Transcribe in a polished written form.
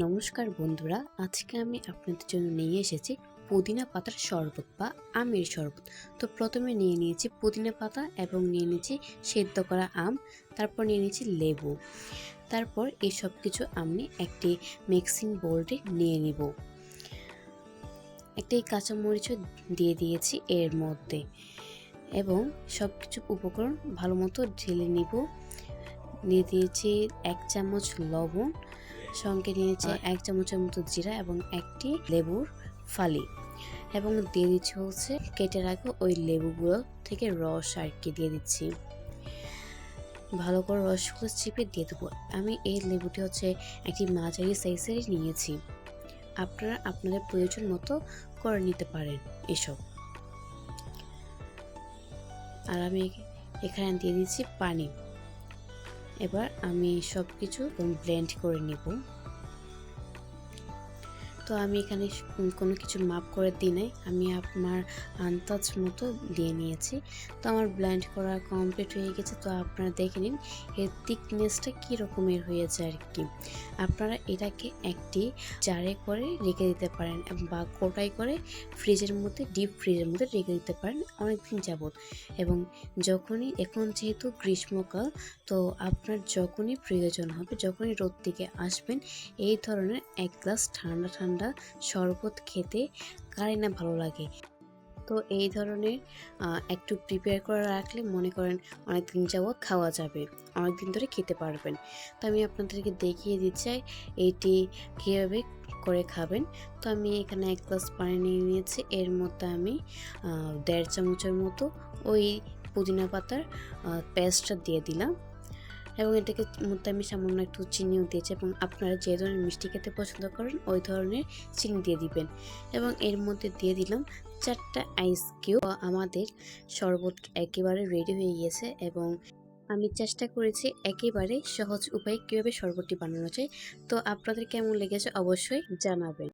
নমস্কার বন্ধুরা, আজকে আমি আপনাদের জন্য নিয়ে এসেছি পুদিনা পাতার শরবত বা আমের শরবত। তো প্রথমে নিয়ে নিয়েছি পুদিনা পাতা এবং নিয়ে নিয়েছি সেদ্ধ করা আম, তারপর নিয়ে নিয়েছি লেবু। তারপর এই সব কিছু আমি একটি মিক্সিং বোর্ডে নিয়ে নিব। একটি কাঁচামরিচও দিয়ে দিয়েছি এর মধ্যে এবং সব কিছু উপকরণ ভালো মতো ঢেলে নিব। নিয়ে দিয়েছি 1 চামচ লবণ, সঙ্গে নিয়েছি 1 চামচের মতো জিরা এবং একটি লেবুর ফালি, এবং দিয়ে দিচ্ছি হচ্ছে কেটে রাখা ওই লেবুগুলো থেকে রস আর কি দিয়ে দিচ্ছি। ভালো করে রসগুলো চিপে দিয়ে দেবো। আমি এই লেবুটি হচ্ছে একটি মাঝারি সাইজেরই নিয়েছি, আপনারা আপনাদের প্রয়োজন মতো করে নিতে পারেন এসব। আর আমি এখানে দিয়ে দিচ্ছি পানি। এবার আমি সব কিছু ব্লেন্ড করে নিব। তো আমি এখানে কোনো কিছু মাপ করে দিই নাই, আমি আমার আন্দাজ মতো দিয়ে নিয়েছি। তো আমার ব্লেন্ড করা কমপ্লিট হয়ে গেছে। তো আপনারা দেখে নিন এর থিকনেসটা কী রকমের হয়েছে আর কি। আপনারা এটাকে একটি জারে করে রেখে দিতে পারেন বা কোটাই করে ফ্রিজের মধ্যে, ডিপ ফ্রিজের মধ্যে রেখে দিতে পারেন অনেকদিন যাবত। এবং যখনই, এখন যেহেতু গ্রীষ্মকাল, তো আপনার যখনই প্রয়োজন হবে, যখনই রোদ থেকে আসবেন, এই ধরনের 1 গ্লাস ঠান্ডা ঠান্ডা শরবত খেতে কারই না ভালো লাগে। তো এই ধরনের একটু প্রিপেয়ার করে রাখলে মনে করেন অনেকদিন যাবত খাওয়া যাবে, অনেকদিন ধরে খেতে পারবেন। তো আমি আপনাদেরকে দেখিয়ে দিচ্ছি এইটি কীভাবে করে খাবেন। তো আমি এখানে 1 গ্লাস পানি নিয়ে নিয়েছি, এর মধ্যে আমি 1.5 চামচের মতো ওই পুদিনা পাতার পেস্টটা দিয়ে দিলাম, এবং এটাকে মধ্যে আমি সামান্য একটু চিনিও দিয়েছি। এবং আপনারা যে ধরনের মিষ্টি খেতে পছন্দ করেন ওই ধরনের চিনি দিয়ে দিবেন। এবং এর মধ্যে দিয়ে দিলাম 4টা আইস কিউব। আমাদের শরবত একেবারে রেডি হয়ে গিয়েছে এবং আমি চেষ্টা করেছি একেবারে সহজ উপায়ে কীভাবে শরবতটি বানানো যায়। তো আপনাদের কেমন লেগেছে অবশ্যই জানাবেন।